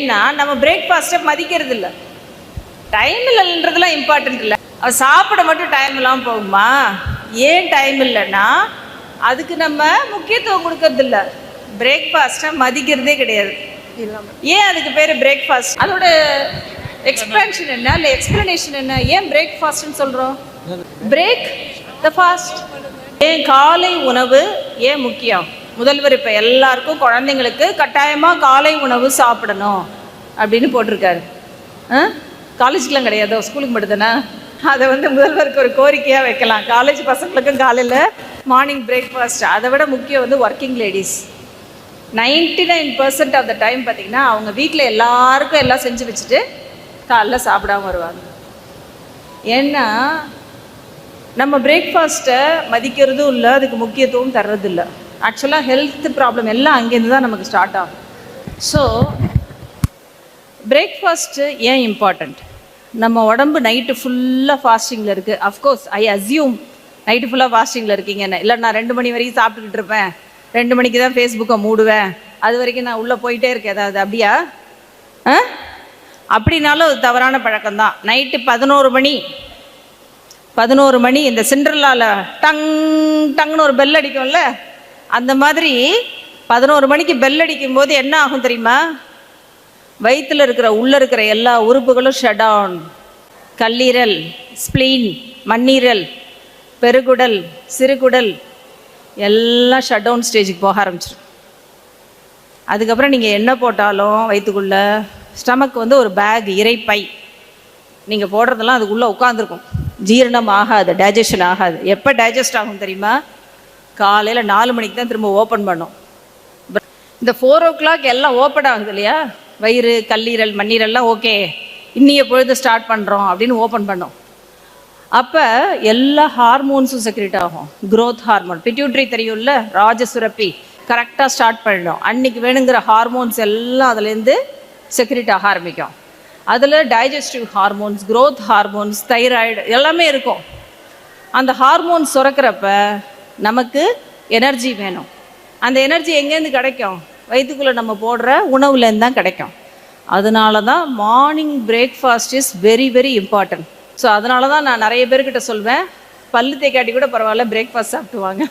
ஏன்னா நம்ம பிரேக்ஃபாஸ்ட்டை மதிக்கிறது இல்லை. டைம் இல்லைன்றதுலாம் இம்பார்ட்டன்ட் இல்லை, அவள் சாப்பிட மட்டும் டைம் இல்லாமல் போகுமா? ஏன் டைம் இல்லைன்னா அதுக்கு நம்ம முக்கியத்துவம் கொடுக்கறது இல்லை, பிரேக்ஃபாஸ்ட்டை மதிக்கிறதே கிடையாது. ஏன் அதுக்கு பேர் பிரேக்ஃபாஸ்ட்? அதோட எக்ஸ்பென்ஷன் என்ன, இல்லை எக்ஸ்பிளனேஷன் என்ன? ஏன் பிரேக்ஃபாஸ்ட்னு சொல்கிறோம்? Break the fast. ஏன் காலை உணவு ஏன் முக்கியம்? முதல்வர் இப்போ எல்லாருக்கும் குழந்தைங்களுக்கு கட்டாயமாக காலை உணவு சாப்பிடணும் அப்படின்னு போட்டிருக்காரு. காலேஜுக்கெலாம் கிடையாது, ஸ்கூலுக்கு மட்டும்தானே. அதை முதல்வருக்கு ஒரு கோரிக்கையாக வைக்கலாம். காலேஜ் பசங்களுக்கும் காலையில் மார்னிங் பிரேக்ஃபாஸ்ட். அதை விட முக்கியம் working ladies 99% of the time பார்த்திங்கன்னா அவங்க வீட்டில் எல்லாருக்கும் எல்லாம் செஞ்சு வச்சுட்டு காலைல சாப்பிடாம வருவாங்க. ஏன்னா நம்ம பிரேக்ஃபாஸ்ட்டை மதிக்கிறதும் இல்லை, அதுக்கு முக்கியத்துவம் தர்றது இல்லை. ஆக்சுவலாக ஹெல்த் ப்ராப்ளம் எல்லாம் அங்கேருந்து தான் நமக்கு ஸ்டார்ட் ஆகும். ஸோ பிரேக்ஃபாஸ்ட்டு ஏன் இம்பார்ட்டண்ட்? நம்ம உடம்பு நைட்டு ஃபுல்லாக ஃபாஸ்டிங்கில் இருக்குது. அஃப்கோர்ஸ் ஐ அஸ்யூம் நைட்டு ஃபுல்லாக ஃபாஸ்டிங்கில் இருக்கீங்கன்னு. இல்லை நான் 2 மணி வரைக்கும் சாப்பிட்டுக்கிட்டு இருப்பேன், 2 மணிக்கு தான் ஃபேஸ்புக்கை மூடுவேன், அது வரைக்கும் நான் உள்ளே போயிட்டே இருக்கேன் ஏதாவது, அப்படியா? அப்படின்னாலும் அது தவறான பழக்கம்தான். நைட்டு 11 மணி இந்த சிண்ட்ரலாவில் டங் டங்னு ஒரு பெல் அடிக்கும்ல, அந்த மாதிரி 11 மணிக்கு பெல் அடிக்கும் போது என்ன ஆகும் தெரியுமா? வயிற்றில் உள்ளே இருக்கிற எல்லா உறுப்புகளும் ஷட் டவுன். கல்லீரல், ஸ்ப்ளீன், மண்ணீரல், பெருகுடல், சிறுகுடல் எல்லாம் ஷட் டவுன் ஸ்டேஜுக்கு போக ஆரம்பிச்சிடும். அதுக்கப்புறம் நீங்கள் என்ன போட்டாலும் வயிற்றுக்குள்ளே ஸ்டமக் ஒரு பேக், இறைப்பை, நீங்கள் போடுறதெல்லாம் அதுக்குள்ளே உட்காந்துருக்கும், ஜீரணம் ஆகாது, டைஜஷன் ஆகாது. எப்போ டைஜஸ்ட் ஆகும் தெரியுமா? காலையில் 4 மணிக்கு தான் திரும்ப ஓப்பன் பண்ணும். இந்த 4 o'clock எல்லாம் ஓப்பன் ஆகுது இல்லையா? வயிறு, கல்லீரல், மண்ணீரல்லாம் ஓகே, இன்னைய பொழுது ஸ்டார்ட் பண்ணுறோம் அப்படின்னு ஓப்பன் பண்ணோம். அப்போ எல்லா ஹார்மோன்ஸும் செக்ரேட் ஆகும். க்ரோத் ஹார்மோன், பிட்யூட்ரி தெரியும்ல, ராஜசுரப்பி கரெக்டாக ஸ்டார்ட் பண்ணிடும். அன்னைக்கு வேணுங்கிற ஹார்மோன்ஸ் எல்லாம் அதுலேருந்து செக்ரேட் ஆக ஆரம்பிக்கும். அதில் digestive hormones, growth hormones, thyroid எல்லாமே இருக்கும். அந்த ஹார்மோன்ஸ் சுரக்கிறப்ப நமக்கு எனர்ஜி வேணும். அந்த எனர்ஜி எங்கேருந்து கிடைக்கும்? வயிற்றுக்குள்ளே நம்ம போடுற உணவுலேருந்து தான் கிடைக்கும். அதனால தான் morning breakfast is very very important. So அதனால தான் நான் நிறைய பேர்கிட்ட சொல்வேன், பல்லு தேய்க்காட்டி கூட பரவாயில்ல பிரேக்ஃபாஸ்ட் சாப்பிட்டு வாங்க.